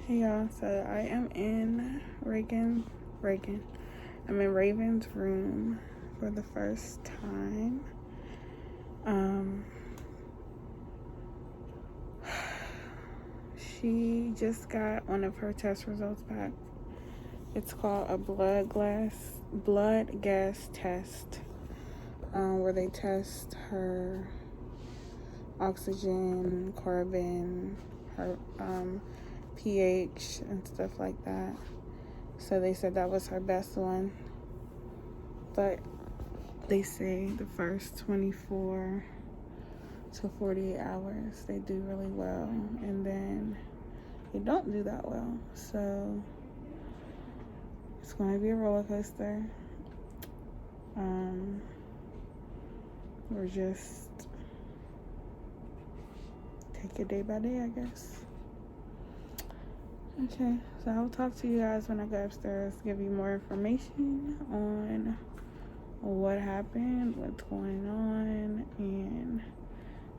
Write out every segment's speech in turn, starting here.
Hey y'all, so I am in I'm in Raven's room for the first time. She just got one of her test results back. It's called a blood gas test, where they test her oxygen, carbon, her pH and stuff like that. So they said that was her best one, but they say the first 24 to 48 hours they do really well, and then they don't do that well. So it's going to be a roller coaster. We're just take it day by day, I guess. Okay, so I'll talk to you guys when I go upstairs, give you more information on what happened, what's going on, and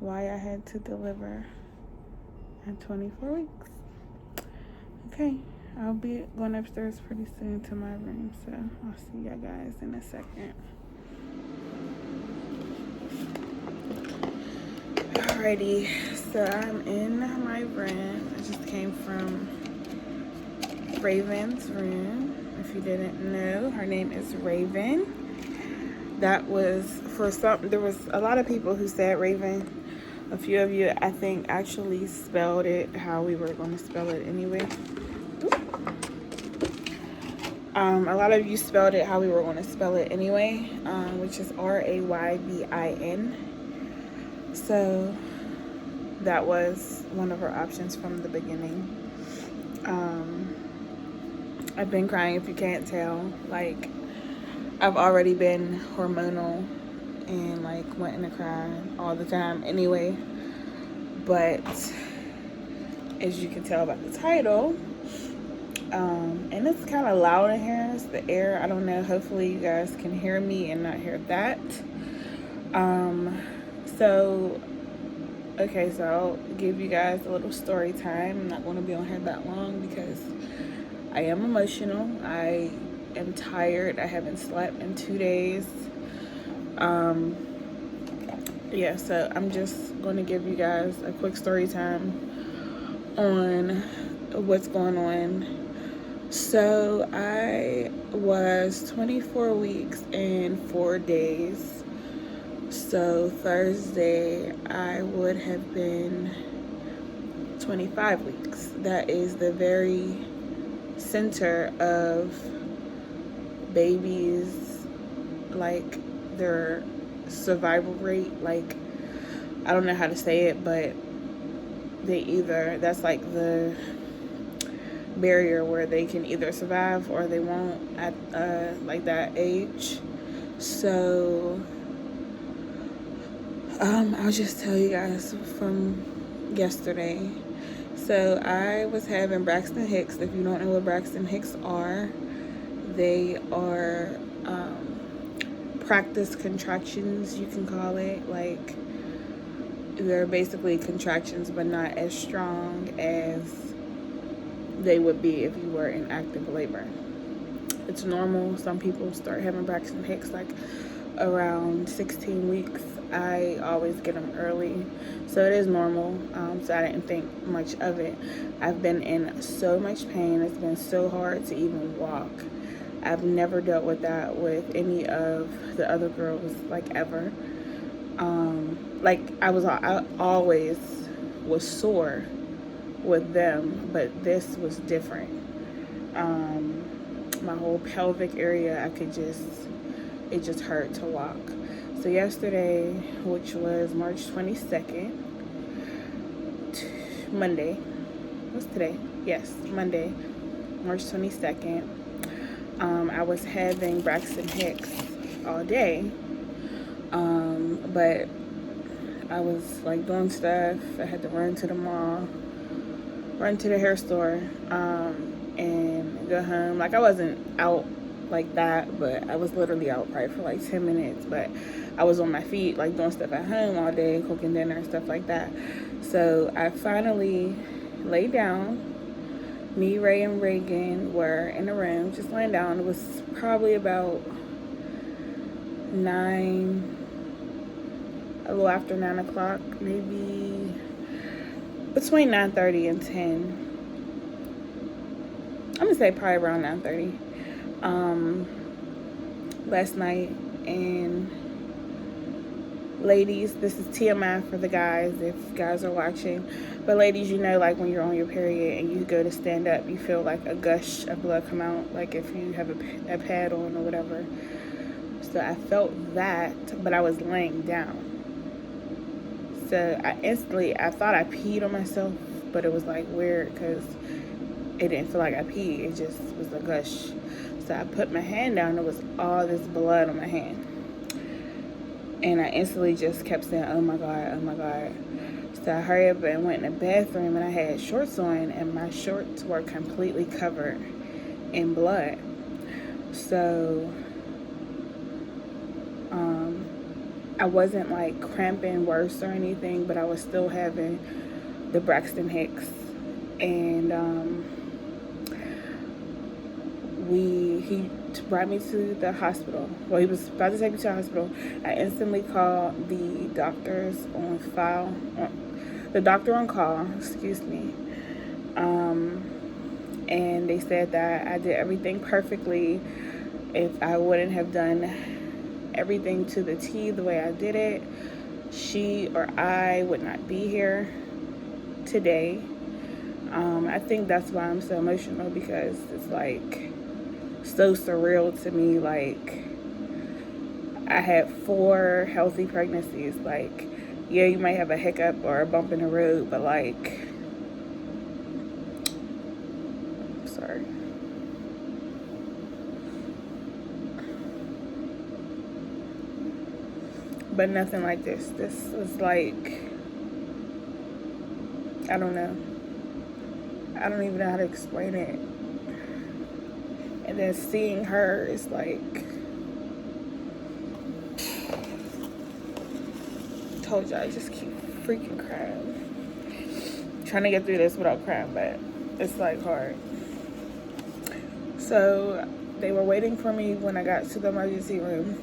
why I had to deliver at 24 weeks. Okay, I'll be going upstairs pretty soon to my room, so I'll see you guys in a second. Alrighty, so I'm in my room. I just came from Raven's room. If you didn't know, her name is Raven. That was there was a lot of people who said Raven. A few of you, I think, actually spelled it how we were going to spell it anyway. A lot of you spelled it how we were going to spell it anyway, which is Raybin. So that was one of our options from the beginning. I've been crying, if you can't tell. Like, I've already been hormonal and like wanting to cry all the time anyway. But as you can tell by the title, and it's kind of loud in here. It's the air. I don't know. Hopefully you guys can hear me and not hear that. So I'll give you guys a little story time. I'm not going to be on here that long because I am emotional. I am tired. I haven't slept in 2 days. So I'm just going to give you guys a quick story time on what's going on. So I was 24 weeks and 4 days. So Thursday I would have been 25 weeks. That is the very center of babies, like their survival rate. Like, I don't know how to say it, but that's like the barrier where they can either survive or they won't at like that age. So I'll just tell you guys from yesterday. So I was having Braxton Hicks. If you don't know what Braxton Hicks are, they are practice contractions, you can call it. Like, they're basically contractions, but not as strong as they would be if you were in active labor. It's normal. Some people start having Braxton Hicks like around 16 weeks. I always get them early, so it is normal. So I didn't think much of it. I've been in so much pain. It's been so hard to even walk. I've never dealt with that with any of the other girls, like, ever. I always was sore with them, but this was different. My whole pelvic area, it just hurt to walk. So yesterday, which was March 22nd, Monday, what's today? Yes, Monday, March 22nd, I was having Braxton Hicks all day, but I was like doing stuff. I had to run to the mall, run to the hair store, and go home. Like, I wasn't out like that, but I was literally out probably for like 10 minutes, but I was on my feet, like, doing stuff at home all day, cooking dinner and stuff like that. So I finally laid down, Me, Ray, and Reagan were in the room just laying down. It was probably about 9, a little after 9 o'clock, maybe between 9:30 and 10. I'm gonna say probably around 9:30 last night. And ladies, this is TMI for the guys if guys are watching, but ladies, you know, like when you're on your period and you go to stand up, you feel like a gush of blood come out, like if you have a pad on or whatever. So I felt that, but I was laying down. So I thought I peed on myself, but it was like weird because it didn't feel like I peed. It just was a gush. So I put my hand down. There was all this blood on my hand. And I instantly just kept saying, oh my God, oh my God. So I hurried up and went in the bathroom, and I had shorts on, and my shorts were completely covered in blood. So I wasn't like cramping worse or anything, but I was still having the Braxton Hicks. And he brought me to the hospital. Well, he was about to take me to the hospital. I instantly called the doctor on call, excuse me. And they said that I did everything perfectly. If I wouldn't have done everything to the T the way I did it, she or I would not be here today. I think that's why I'm so emotional, because it's like so surreal to me. Like, I had 4 healthy pregnancies. Like, yeah, you might have a hiccup or a bump in the road, but like, sorry. But nothing like this. This was like, I don't know. I don't even know how to explain it. And then seeing her is like, told you I just keep freaking crying. Trying to get through this without crying, but it's like hard. So they were waiting for me when I got to the emergency room.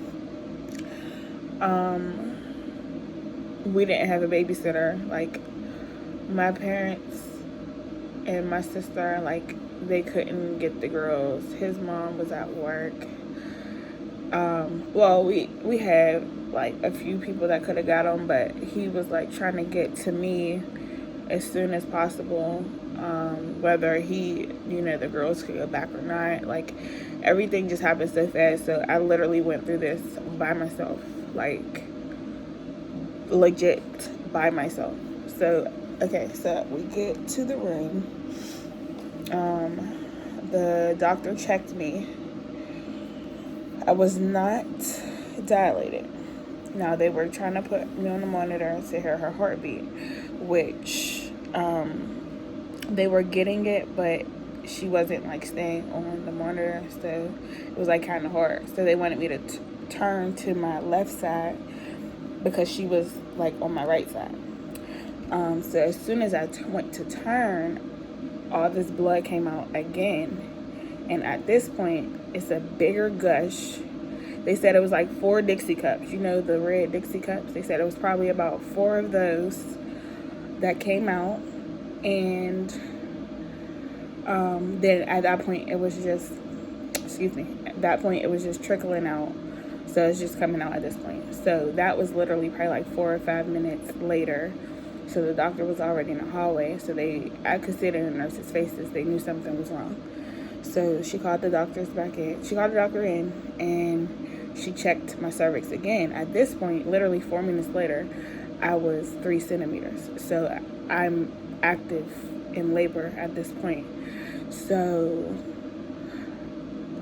We didn't have a babysitter. Like, my parents and my sister, like, they couldn't get the girls. His mom was at work. Well, we had like a few people that could have got them, but he was like trying to get to me as soon as possible. Whether the girls could go back or not. Like, everything just happened so fast. So I literally went through this by myself, like legit by myself. So, okay, so we get to the room. The doctor checked me. I was not dilated. Now, they were trying to put me on the monitor to hear her heartbeat, which they were getting it, but she wasn't like staying on the monitor, so it was like kind of hard. So they wanted me to turn to my left side because she was like on my right side. So as soon as I went to turn, all this blood came out again. And at this point, it's a bigger gush. They said it was like 4 Dixie cups. You know, the red Dixie cups? They said it was probably about 4 of those that came out. And then at that point, it was just, at that point, it was just trickling out. So it's just coming out at this point. So that was literally probably like 4 or 5 minutes later. So the doctor was already in the hallway. So I could see it in the nurses' faces. They knew something was wrong. So she called the doctors back in. She called the doctor in, and she checked my cervix again. At this point, literally 4 minutes later, I was 3 centimeters. So I'm active in labor at this point. So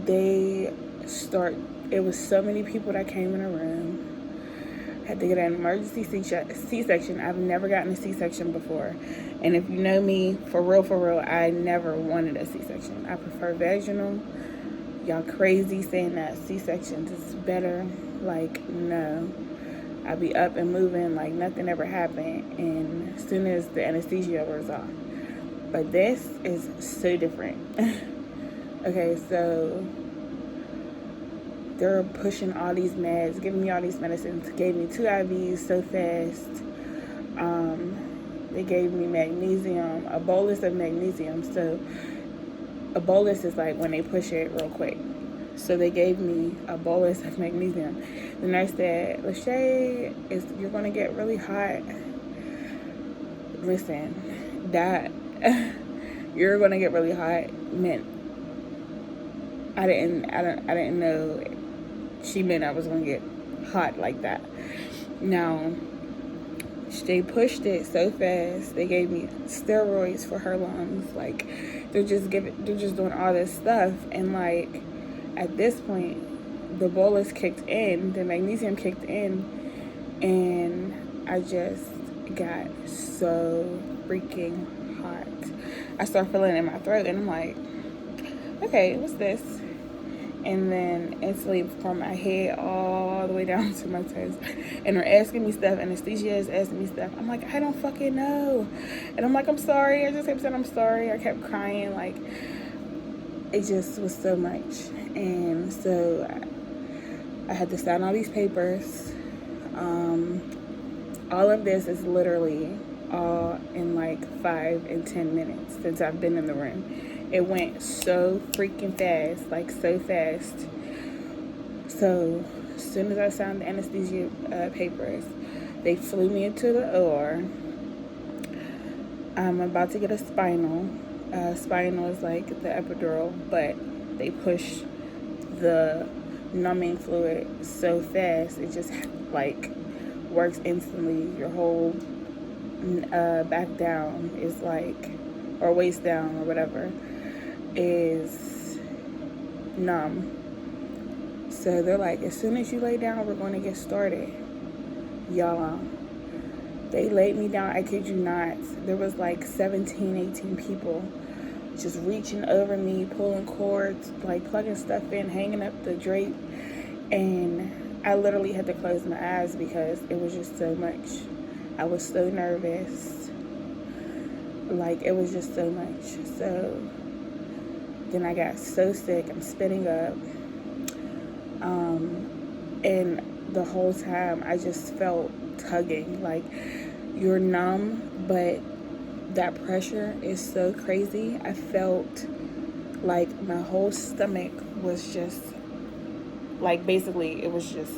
it was so many people that came in the room. Had to get an emergency C-section. I've never gotten a C-section before. And if you know me, for real, I never wanted a C-section. I prefer vaginal. Y'all crazy saying that C-sections is better. Like, no. I'll be up and moving like nothing ever happened. And as soon as the anesthesia wears off. But this is so different. Okay, so they're pushing all these meds, giving me all these medicines. Gave me 2 IVs so fast. They gave me magnesium, a bolus of magnesium. So a bolus is like when they push it real quick. So they gave me a bolus of magnesium. The nurse said, Lachey, you're going to get really hot. Listen, that you're going to get really hot meant I didn't know she meant I was going to get hot like that. Now, they pushed it so fast. They gave me steroids for her lungs. Like, they're just doing all this stuff. And like, at this point, the bolus kicked in, the magnesium kicked in, and I just got so freaking hot. I started feeling it in my throat, and I'm like, okay, what's this? And then instantly from my head all the way down to my toes. And they're asking me stuff. Anesthesia is asking me stuff. I'm like, I don't fucking know. And I'm like, I'm sorry. I just kept saying I'm sorry. I kept crying. Like, it just was so much. And so I had to sign all these papers. All of this is literally all in like 5 and 10 minutes since I've been in the room. It went so freaking fast, like so fast. So as soon as I signed the anesthesia papers, they flew me into the OR. I'm about to get a spinal. Spinal is like the epidural, but they push the numbing fluid so fast, it just like works instantly. Your whole back down is like, or waist down or whatever, is numb. So they're like, as soon as you lay down, we're going to get started. Y'all, they laid me down, I kid you not. There was like 17, 18 people just reaching over me, pulling cords, like plugging stuff in, hanging up the drape. And I literally had to close my eyes because it was just so much. I was so nervous. Like, it was just so much. So then I got so sick. I'm spitting up. And the whole time I just felt tugging. Like, you're numb, but that pressure is so crazy. I felt like my whole stomach was just, like, basically it was just,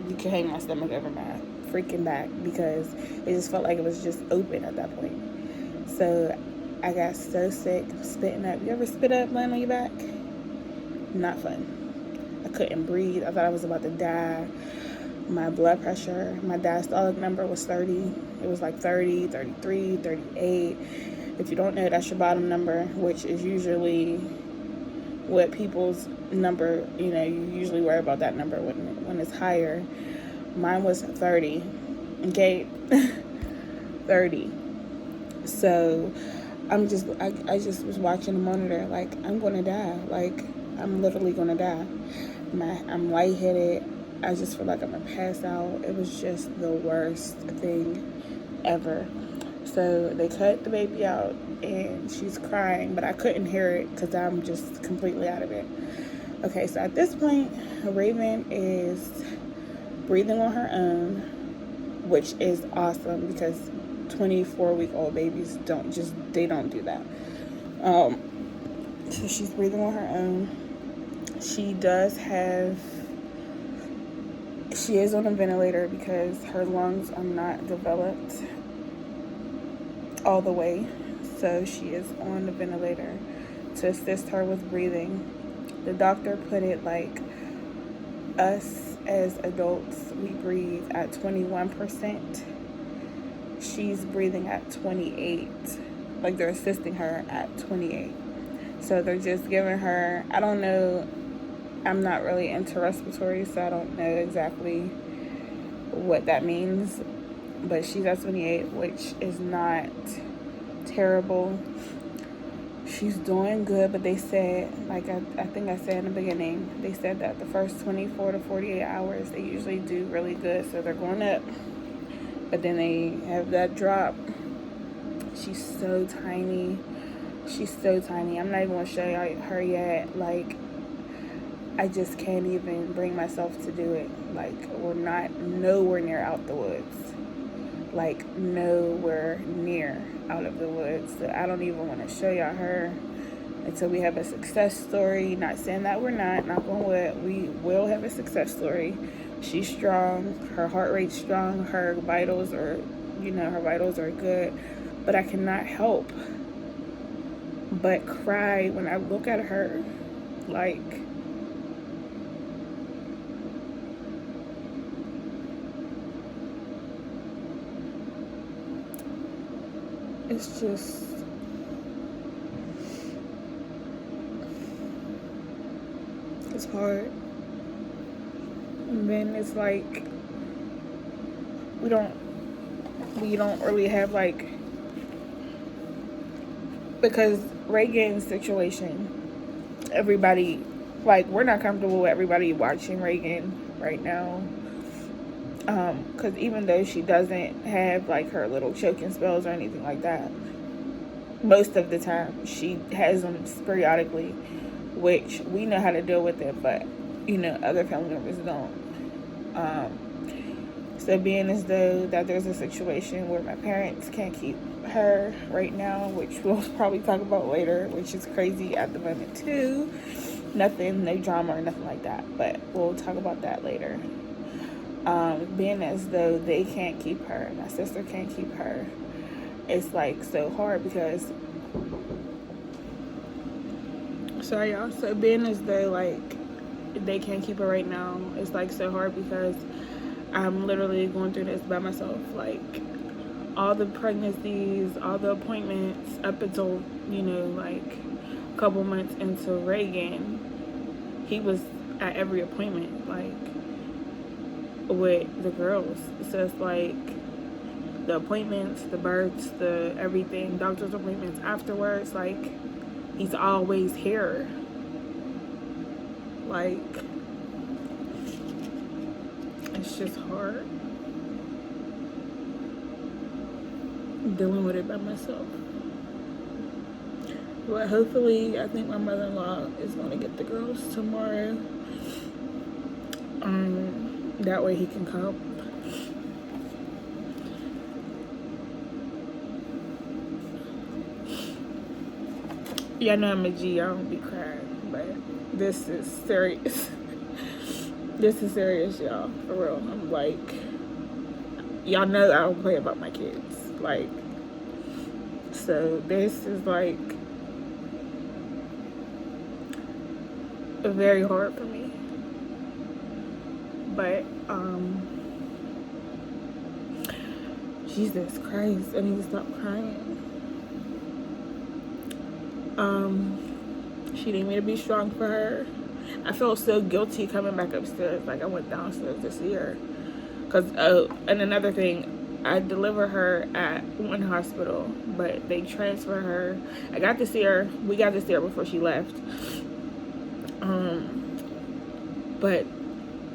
you could hang my stomach over my freaking back because it just felt like it was just open at that point. So I got so sick, spitting up. You ever spit up laying on your back? Not fun. I couldn't breathe. I thought I was about to die. My blood pressure, my diastolic number was 30. It was like 30, 33, 38. If you don't know, that's your bottom number, which is usually what people's number, you know, you usually worry about that number when it's higher. Mine was 30. Okay? 30. So I just was watching the monitor like, I'm gonna die. Like, I'm literally gonna die. I'm lightheaded. I just feel like I'm gonna pass out. It was just the worst thing ever. So they cut the baby out and she's crying, but I couldn't hear it because I'm just completely out of it. Okay, so at this point, Raven is breathing on her own, which is awesome because 24-week-old babies don't do that. So she's breathing on her own. She is on a ventilator because her lungs are not developed all the way. So she is on the ventilator to assist her with breathing. The doctor put it like, us as adults, we breathe at 21%. She's breathing at 28. Like, they're assisting her at 28. So they're just giving her, I don't know, I'm not really into respiratory, so I don't know exactly what that means. But she's at 28, which is not terrible. She's doing good, but they said, like I think I said in the beginning, they said that the first 24 to 48 hours, they usually do really good. So they're going up, but then they have that drop. She's so tiny. She's so tiny. I'm not even gonna show y'all her yet. Like, I just can't even bring myself to do it. Like, we're not nowhere near out the woods. Like, nowhere near out of the woods. So I don't even want to show y'all her until we have a success story. Not saying that we're not, knock on wood. We will have a success story. She's strong. Her heart rate's strong. Her vitals are, her vitals are good. But I cannot help but cry when I look at her. Like, it's just, it's hard. And then it's like, we don't really have, like, because Reagan's situation, everybody, like, we're not comfortable with everybody watching Reagan right now. Because even though she doesn't have, like, her little choking spells or anything like that, most of the time she has them periodically, which we know how to deal with it, but, other family members don't. So being as though that there's a situation where my parents can't keep her right now, which we'll probably talk about later, which is crazy at the moment too. Nothing, no drama or nothing like that, but we'll talk about that later. Being as though they can't keep her, my sister can't keep her, it's like so hard because, sorry y'all, so being as though like they can't keep her right now, it's like so hard because I'm literally going through this by myself. Like, all the pregnancies, all the appointments up until, like a couple months into Reagan, he was at every appointment, like, with the girls. So it's like the appointments, the births, the everything, doctor's appointments afterwards, like, he's always here. Like, it's just hard dealing with it by myself. But hopefully, I think my mother-in-law is going to get the girls tomorrow. That way he can come. Yeah, I know I'm a G. I don't be crying, but this is serious. This is serious, y'all. For real. I'm like, y'all know I don't play about my kids. Like, so this is like very hard for me. But, Jesus Christ, I need to stop crying. She needed me to be strong for her. I felt so guilty coming back upstairs. Like, I went downstairs to see her. Because, and another thing, I delivered her at one hospital, but they transferred her. I got to see her. We got to see her before she left. But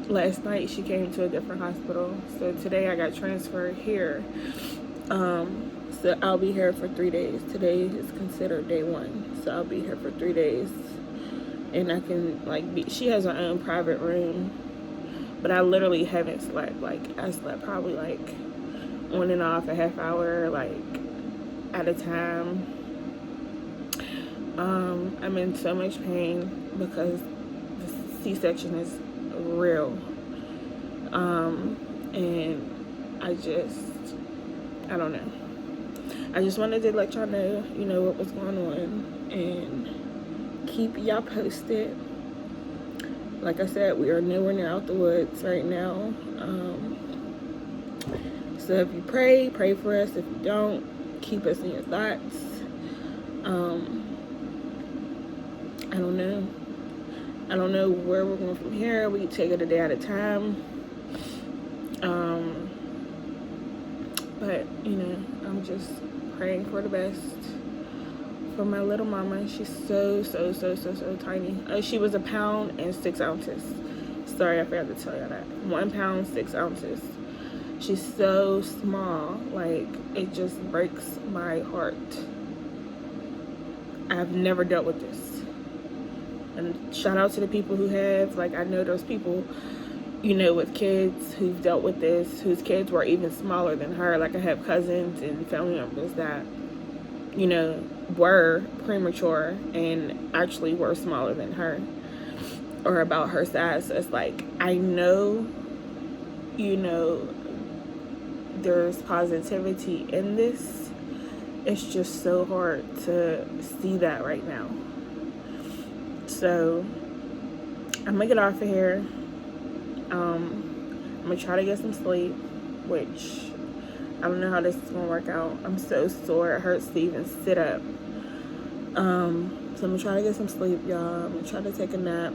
last night she came to a different hospital. So today I got transferred here. So I'll be here for 3 days. Today is considered day 1. So I'll be here for 3 days. And I can, like, she has her own private room. But I literally haven't slept. Like, I slept probably, like, on and off a half hour, like, at a time. I'm in so much pain because the C-section is real. And I don't know. I just wanted to let y'all know, what was going on and keep y'all posted. Like I said, we are nowhere near out the woods right now. So if you pray for us. If you don't, keep us in your thoughts. I don't know where we're going from here. We take it a day at a time. But, I'm just praying for the best for my little mama. She's so tiny. She was 1 pound and 6 ounces. Sorry, I forgot to tell you that. 1 pound, 6 ounces. She's so small. Like, it just breaks my heart. I've never dealt with this. And shout out to the people who have. Like, I know those people, you know, with kids who've dealt with this, whose kids were even smaller than her. Like, I have cousins and family members that, you know, were premature and actually were smaller than her or about her size. So it's like, I know, you know, there's positivity in this. It's just so hard to see that right now. So I'm gonna get off of here. I'm gonna try to get some sleep, which I don't know how this is gonna work out. I'm so sore, it hurts to even sit up. So I'm gonna try to get some sleep, y'all. I'm gonna try to take a nap.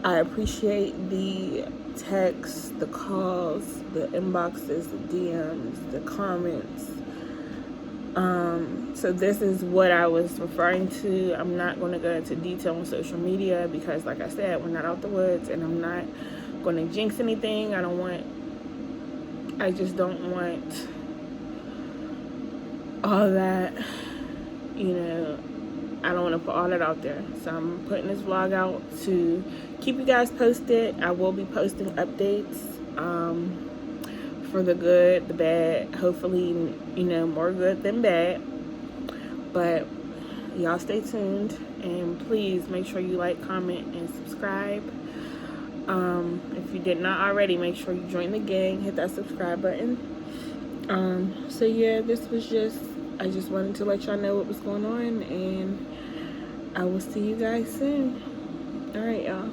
I appreciate the texts, the calls, the inboxes, the DMs, the comments. So this is what I was referring to. I'm not going to go into detail on social media because, like I said, we're not out the woods, and I'm not going to jinx anything. I just don't want all that, you know, I don't want to put all that out there. So I'm putting this vlog out to keep you guys posted. I will be posting updates for the good, the bad, hopefully, you know, more good than bad. But y'all stay tuned, and please make sure you like, comment, and subscribe. If you did not already, make sure you join the gang, hit that subscribe button. So yeah, this was I just wanted to let y'all know what was going on, and I will see you guys soon. All right, y'all.